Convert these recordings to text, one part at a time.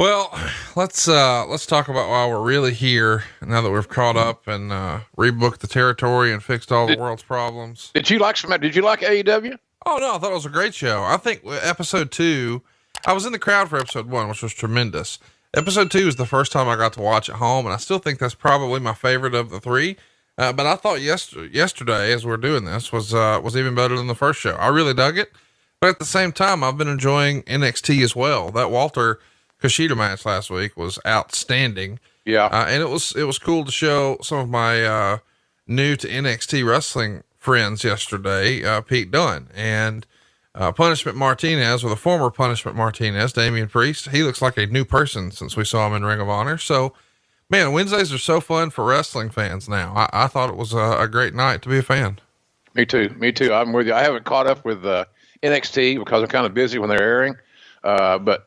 Well, let's talk about why we're really here now that we've caught up and rebooked the territory and fixed all the world's problems. Did you like AEW? Oh no, I thought it was a great show. I think episode 2, I was in the crowd for episode 1, which was tremendous. Episode 2 is the first time I got to watch at home, and I still think that's probably my favorite of the 3. But I thought yesterday, as we're doing this, was even better than the first show. I really dug it, but at the same time, I've been enjoying NXT as well. That Walter Kushida match last week was outstanding. Yeah. And it was cool to show some of my, new to NXT wrestling friends yesterday, Pete Dunne and, Punishment Martinez, or the former Punishment Martinez, Damian Priest. He looks like a new person since we saw him in Ring of Honor. So man, Wednesdays are so fun for wrestling fans now. I thought it was a great night to be a fan. Me too. I'm with you. I haven't caught up with, NXT because I'm kind of busy when they're airing. But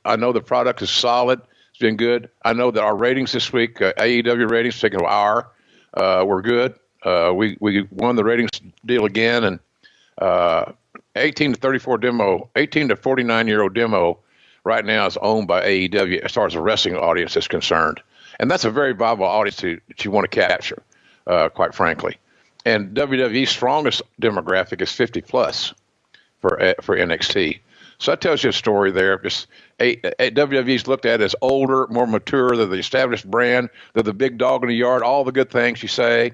I know the product is solid. It's been good. I know that our ratings this week, AEW ratings, taking an hour, were good. We won the ratings deal again, and 18 to 34 demo, 18 to 49-year-old demo right now is owned by AEW as far as the wrestling audience is concerned. And that's a very viable audience that you want to capture, quite frankly. And WWE's strongest demographic is 50 plus for NXT. So that tells you a story there. Just WWE's looked at as older, more mature. They're the established brand. They're the big dog in the yard, all the good things you say.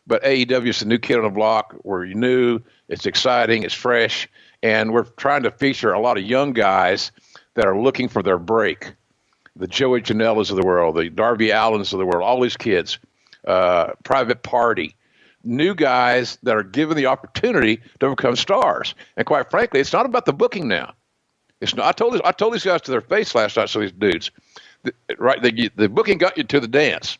But AEW is the new kid on the block. We're new, it's exciting, it's fresh. And we're trying to feature a lot of young guys that are looking for their break. The Joey Janela's of the world, the Darby Allins of the world, all these kids, Private Party. New guys that are given the opportunity to become stars. And quite frankly, it's not about the booking now. It's not. I told these guys to their face last night. So these dudes, the booking got you to the dance.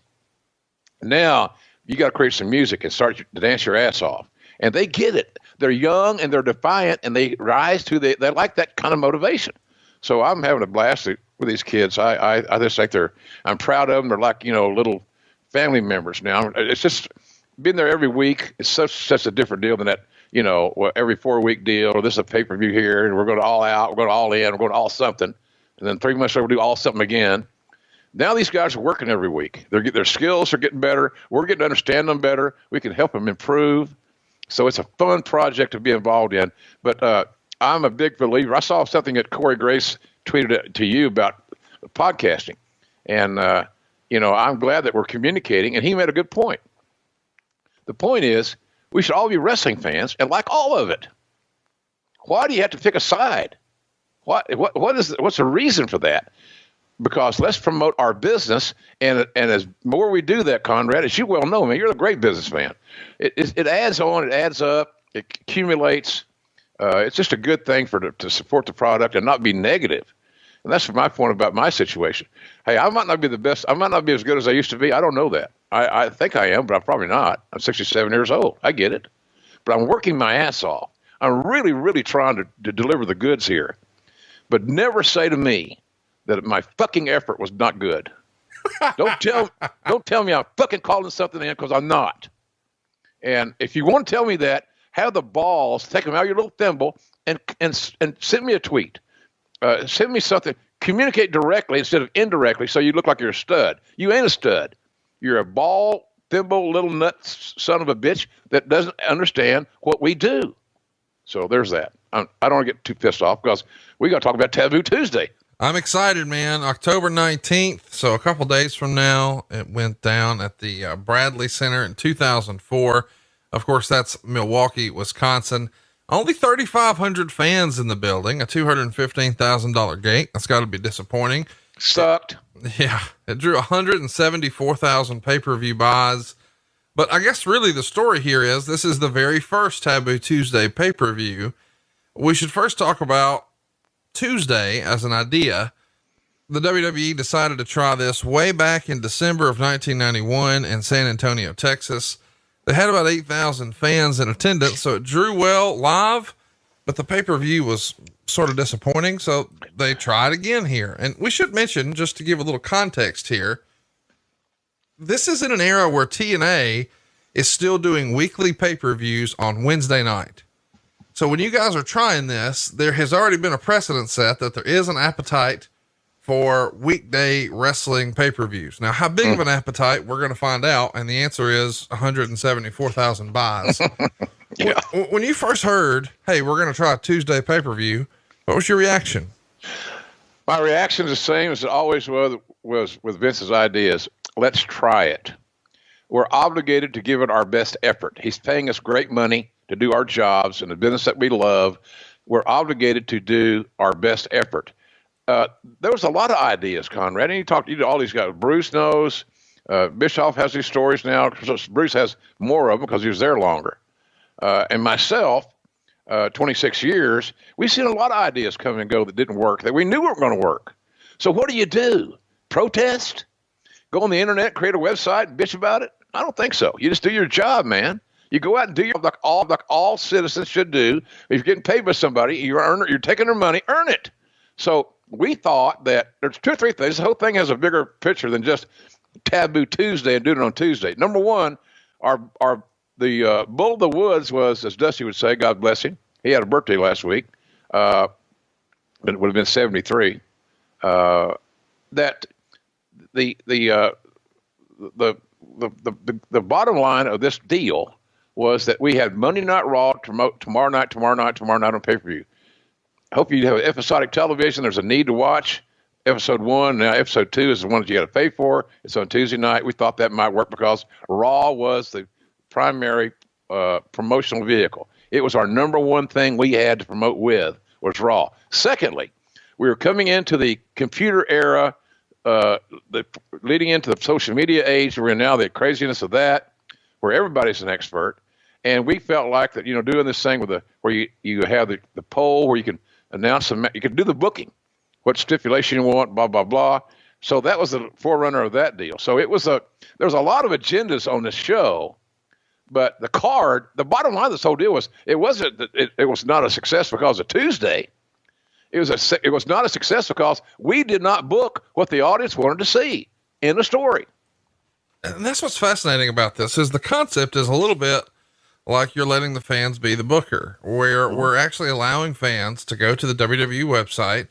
Now you got to create some music and start to dance your ass off. And they get it. They're young and they're defiant, and they rise to they like that kind of motivation. So I'm having a blast with these kids. I just think I'm proud of them. They're like little family members now. It's just. Being there every week is such a different deal than that, every 4-week deal, or this is a pay-per-view here, and we're going to all out, we're going to all in, we're going to all something. And then 3 months later, we'll do all something again. Now these guys are working every week. Their skills are getting better. We're getting to understand them better. We can help them improve. So it's a fun project to be involved in. But I'm a big believer. I saw something that Corey Grace tweeted to you about podcasting. And, I'm glad that we're communicating. And he made a good point. The point is, we should all be wrestling fans and like all of it. Why do you have to pick a side? What's the reason for that? Because let's promote our business, and as more we do that, Conrad, as you well know, man, you're a great businessman. It adds on, it adds up, it accumulates. It's just a good thing to support the product and not be negative. And that's my point about my situation. Hey, I might not be the best. I might not be as good as I used to be. I don't know that. I think I am, but I'm probably not. I'm 67 years old. I get it. But I'm working my ass off. I'm really, really trying to deliver the goods here. But never say to me that my fucking effort was not good. Don't tell me I'm fucking calling something in, because I'm not. And if you want to tell me that, have the balls, take them out of your little thimble and send me a tweet. Send me something. Communicate directly instead of indirectly, so you look like you're a stud. You ain't a stud. You're a ball, thimble, little nut son of a bitch that doesn't understand what we do. So there's that. I don't want to get too pissed off because we got to talk about Taboo Tuesday. I'm excited, man. October 19th. So a couple days from now, it went down at the Bradley Center in 2004. Of course, that's Milwaukee, Wisconsin. Only 3,500 fans in the building, a $215,000 gate. That's got to be disappointing. Sucked. Yeah. It drew 174,000 pay-per-view buys. But I guess really the story here is this is the very first Taboo Tuesday pay-per-view. We should first talk about Tuesday as an idea. The WWE decided to try this way back in December of 1991 in San Antonio, Texas. They had about 8,000 fans in attendance, so it drew well live, but the pay-per-view was sort of disappointing. So they tried again here. And we should mention, just to give a little context here, this is in an era where TNA is still doing weekly pay-per-views on Wednesday night. So when you guys are trying this, there has already been a precedent set that there is an appetite for weekday wrestling pay-per-views. Now, how big of an appetite, we're going to find out. And the answer is 174,000 buys. Yeah. When you first heard, hey, we're going to try a Tuesday pay-per-view, what was your reaction? My reaction is the same as it always was with Vince's ideas. Let's try it. We're obligated to give it our best effort. He's paying us great money to do our jobs in the business that we love. We're obligated to do our best effort. There was a lot of ideas, Conrad, and you talked to all these guys. Bruce knows. Bischoff has these stories now. Bruce has more of them because he was there longer. And myself, 26 years, we've seen a lot of ideas come and go that didn't work, that we knew weren't going to work. So what do? Protest? Go on the internet, create a website, and bitch about it? I don't think so. You just do your job, man. You go out and do your like all citizens should do. If you're getting paid by somebody, you're taking their money, earn it. So we thought that there's 2 or 3 things. The whole thing has a bigger picture than just Taboo Tuesday and doing it on Tuesday. Number one, the Bull of the Woods was, as Dusty would say, God bless him. He had a birthday last week. It would have been 73. That the bottom line of this deal was that we had Monday Night Raw tomorrow night on pay-per-view. I hope you have episodic television. There's a need to watch episode 1. Now episode 2 is the one that you got to pay for. It's on Tuesday night. We thought that might work because Raw was the primary promotional vehicle. It was our number one thing we had to promote with was Raw. Secondly, we were coming into the computer era, leading into the social media age. We're in now the craziness of that, where everybody's an expert. And we felt like that, doing this thing with where you have the poll where you can announce you can do the booking, what stipulation you want, blah, blah, blah. So that was the forerunner of that deal. So there was a lot of agendas on this show, but the bottom line of this whole deal was it was not a success because of Tuesday. It was not a success because we did not book what the audience wanted to see in the story. And that's what's fascinating about this is the concept is a little bit like you're letting the fans be the booker, where we're actually allowing fans to go to the WWE website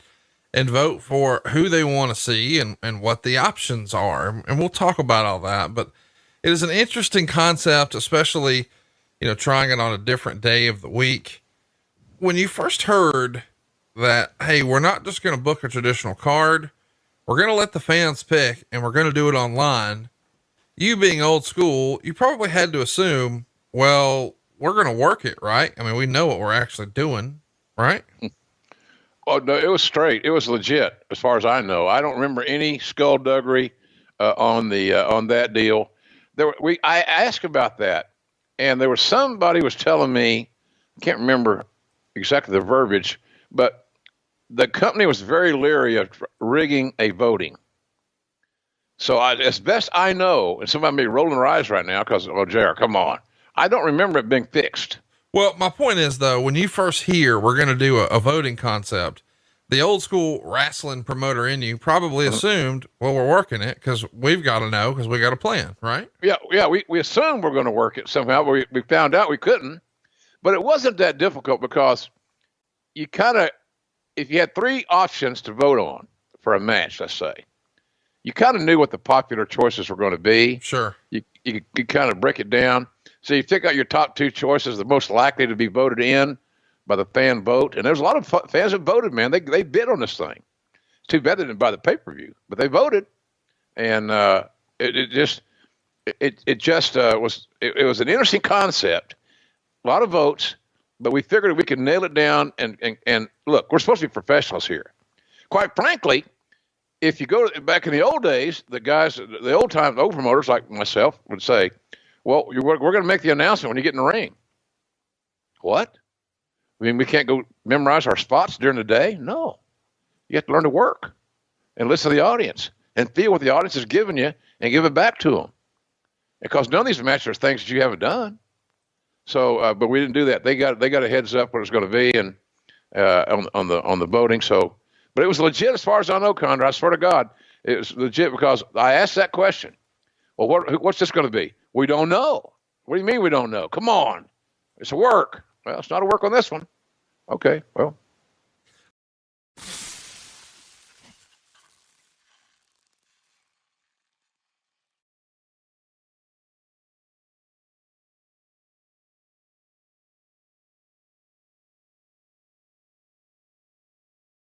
and vote for who they want to see and what the options are. And we'll talk about all that, but it is an interesting concept, especially, trying it on a different day of the week. When you first heard that, hey, we're not just going to book a traditional card, we're going to let the fans pick and we're going to do it online. You being old school, you probably had to assume, well, we're going to work it, right? I mean, we know what we're actually doing, right? Oh, no, it was straight. It was legit as far as I know. I don't remember any skullduggery on that deal. I asked about that, and there was somebody was telling me, I can't remember exactly the verbiage, but the company was very leery of rigging a voting. So as best I know, and somebody may be rolling their eyes right now because, oh, JR, come on. I don't remember it being fixed. Well, my point is though, when you first hear we're going to do a voting concept, the old school wrestling promoter in you probably assumed, well, we're working it because we've got to know because we got a plan, right? Yeah. We assumed we're going to work it somehow. But we found out we couldn't, but it wasn't that difficult because you if you had 3 options to vote on for a match, let's say, you kind of knew what the popular choices were going to be. Sure. You kind of break it down. So you pick out your top 2 choices, the most likely to be voted in by the fan vote. And there's a lot of fans that voted, man. They bid on this thing. It's too bad they didn't buy the pay-per-view, but they voted. And it was an interesting concept, a lot of votes, but we figured we could nail it down. And look, we're supposed to be professionals here. Quite frankly, if you go back in the old days, the old promoters like myself would say, well, we're going to make the announcement when you get in the ring. What? I mean, we can't go memorize our spots during the day? No. You have to learn to work and listen to the audience and feel what the audience is giving you and give it back to them. Because none of these matches are things that you haven't done. So, but we didn't do that. They got a heads up what it's going to be and on the voting. So, but it was legit as far as I know, Conrad. I swear to God, it was legit because I asked that question. Well, what's this going to be? We don't know. What do you mean we don't know? Come on. It's a work. Well, it's not a work on this one. Okay. Well,